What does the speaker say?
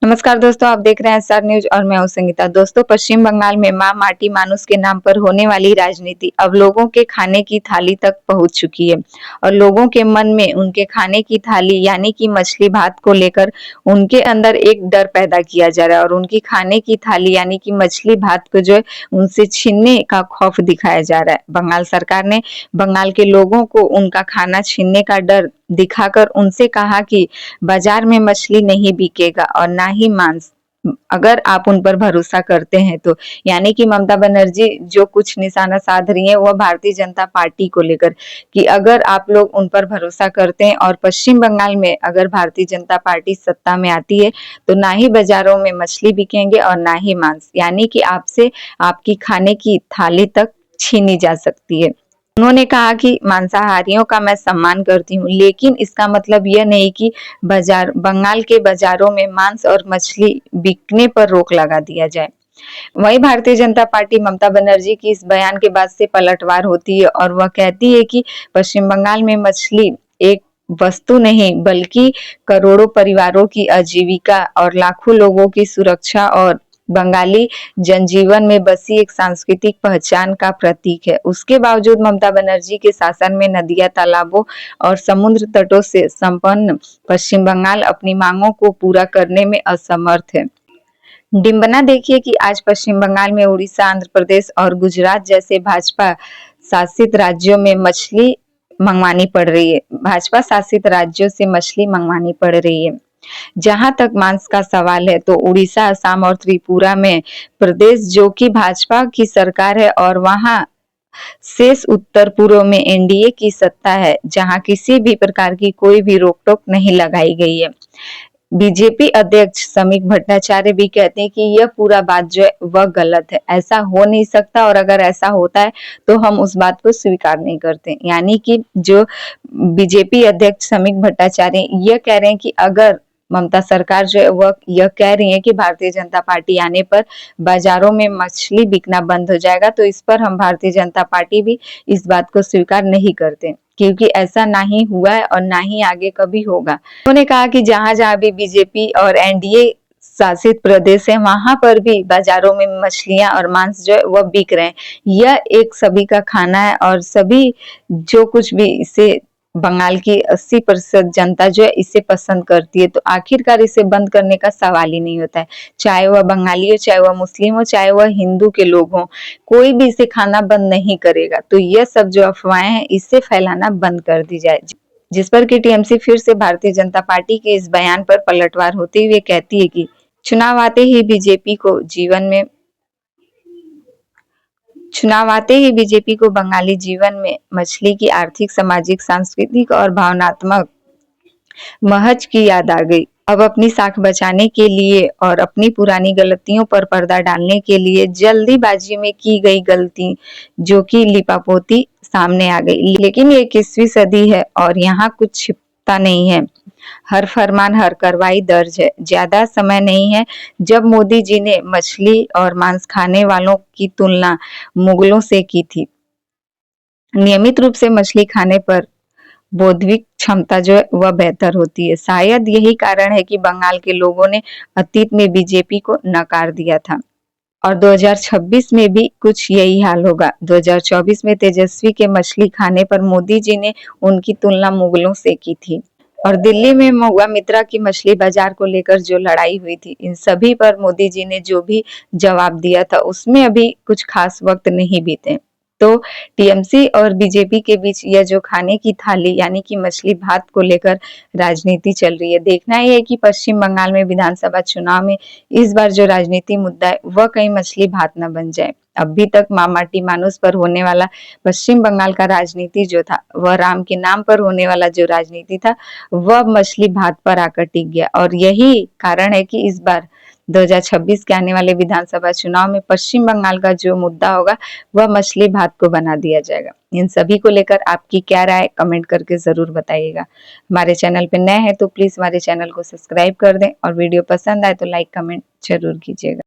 नमस्कार दोस्तों, आप देख रहे हैं एसआर न्यूज और मैं हूं संगीता। दोस्तों, पश्चिम बंगाल में मां माटी मानुस के नाम पर होने वाली राजनीति अब लोगों के खाने की थाली तक पहुंच चुकी है और लोगों के मन में उनके खाने की थाली यानी कि मछली भात को लेकर उनके अंदर एक डर पैदा किया जा रहा है और उनकी खाने की थाली यानी कि मछली भात को जो है उनसे छीनने का खौफ दिखाया जा रहा है। बंगाल सरकार ने बंगाल के लोगों को उनका खाना छीनने का डर दिखाकर उनसे कहा कि बाजार में मछली नहीं बिकेगा और ना ही मांस, अगर आप उन पर भरोसा करते हैं तो। यानी कि ममता बनर्जी जो कुछ निशाना साध रही है वह भारतीय जनता पार्टी को लेकर कि अगर आप लोग उन पर भरोसा करते हैं और पश्चिम बंगाल में अगर भारतीय जनता पार्टी सत्ता में आती है तो ना ही बाजारों में मछली बिकेंगे और ना ही मांस, यानी कि आपसे आपकी खाने की थाली तक छीनी जा सकती है। उन्होंने कहा कि मांसाहारियों का मैं सम्मान करती हूँ, लेकिन इसका मतलब यह नहीं कि बंगाल के बाजारों में मांस और मछली बिकने पर रोक लगा दिया जाए। वहीं भारतीय जनता पार्टी ममता बनर्जी की इस बयान के बाद से पलटवार होती है और वह कहती है कि पश्चिम बंगाल में मछली एक वस्तु नहीं बल्कि करोड़ों परिवारों की आजीविका और लाखों लोगों की सुरक्षा और बंगाली जनजीवन में बसी एक सांस्कृतिक पहचान का प्रतीक है। उसके बावजूद ममता बनर्जी के शासन में नदियां, तालाबों और समुद्र तटों से संपन्न पश्चिम बंगाल अपनी मांगों को पूरा करने में असमर्थ है। डिंबना देखिए कि आज पश्चिम बंगाल में उड़ीसा, आंध्र प्रदेश और गुजरात जैसे भाजपा शासित राज्यों में मछली मंगवानी पड़ रही है। भाजपा शासित राज्यों से मछली मंगवानी पड़ रही है। जहां तक मांस का सवाल है तो उड़ीसा, असम और त्रिपुरा में प्रदेश जो कि भाजपा की सरकार है और वहां शेष उत्तर पूर्व में एनडीए की सत्ता है, जहां किसी भी प्रकार की कोई भी रोक टोक नहीं लगाई गई है। बीजेपी अध्यक्ष समीक भट्टाचार्य भी कहते हैं कि यह पूरा बात जो है वह गलत है, ऐसा हो नहीं सकता और अगर ऐसा होता है तो हम उस बात को स्वीकार नहीं करते। यानी कि जो बीजेपी अध्यक्ष समीक भट्टाचार्य यह कह रहे हैं कि अगर ममता सरकार जो है वह यह कह रही है कि भारतीय जनता पार्टी आने पर बाजारों में मछली बिकना बंद हो जाएगा, तो इस पर हम भारतीय जनता पार्टी भी इस बात को स्वीकार नहीं करते, क्योंकि ऐसा ना ही हुआ है और ना ही आगे कभी होगा। उन्होंने कहा कि जहां जहां भी बीजेपी और एनडीए शासित प्रदेश है वहां पर भी बाजारों में मछलियां और मांस जो है वह बिक रहे हैं। यह एक सभी का खाना है और सभी जो कुछ भी इसे बंगाल की 80% जनता जो है इसे पसंद करती है, तो आखिरकार इसे बंद करने का सवाल ही नहीं होता है। चाहे वह बंगाली हो, चाहे वह मुस्लिम हो, चाहे वह हिंदू के लोग हों, कोई भी इसे खाना बंद नहीं करेगा। तो यह सब जो अफवाहें हैं इसे फैलाना बंद कर दी जाए। जिस पर कि टीएमसी फिर से भारतीय जनता पार्टी के इस बयान पर पलटवार होते हुए कहती है कि चुनाव आते ही बीजेपी को बंगाली जीवन में मछली की आर्थिक, सामाजिक, सांस्कृतिक और भावनात्मक महज की याद आ गई। अब अपनी साख बचाने के लिए और अपनी पुरानी गलतियों पर पर्दा डालने के लिए जल्दीबाजी में की गई गलती जो कि लिपापोती सामने आ गई। लेकिन ये 21वीं सदी है और यहाँ कुछ छिपता नहीं है। हर फरमान, हर कार्रवाई दर्ज है। ज्यादा समय नहीं है जब मोदी जी ने मछली और मांस खाने वालों की तुलना मुगलों से की थी। नियमित रूप से मछली खाने पर बौद्धिक क्षमता जो है वह बेहतर होती है। शायद यही कारण है कि बंगाल के लोगों ने अतीत में बीजेपी को नकार दिया था और 2026 में भी कुछ यही हाल होगा। 2024 में तेजस्वी के मछली खाने पर मोदी जी ने उनकी तुलना मुगलों से की थी और दिल्ली में महुआ मित्रा की मछली बाजार को लेकर जो लड़ाई हुई थी, इन सभी पर मोदी जी ने जो भी जवाब दिया था उसमें अभी कुछ खास वक्त नहीं बीते। तो टीएमसी और बीजेपी के बीच यह जो खाने की थाली यानी कि मछली भात को लेकर राजनीति चल रही है। देखना यह है कि पश्चिम बंगाल में विधानसभा चुनाव में इस बार जो राजनीति मुद्दा है वह कहीं मछली भात न बन जाए। अभी तक मां माटी मानुस पर होने वाला पश्चिम बंगाल का राजनीति जो था वह राम के नाम पर होने वाला जो राजनीति था वह मछली भात पर आकर टिक गया और यही कारण है कि इस बार 2026 के आने वाले विधानसभा चुनाव में पश्चिम बंगाल का जो मुद्दा होगा वह मछली भात को बना दिया जाएगा। इन सभी को लेकर आपकी क्या राय कमेंट करके जरूर बताइएगा। हमारे चैनल पे नए हैं तो प्लीज हमारे चैनल को सब्सक्राइब कर दें और वीडियो पसंद आए तो लाइक कमेंट जरूर कीजिएगा।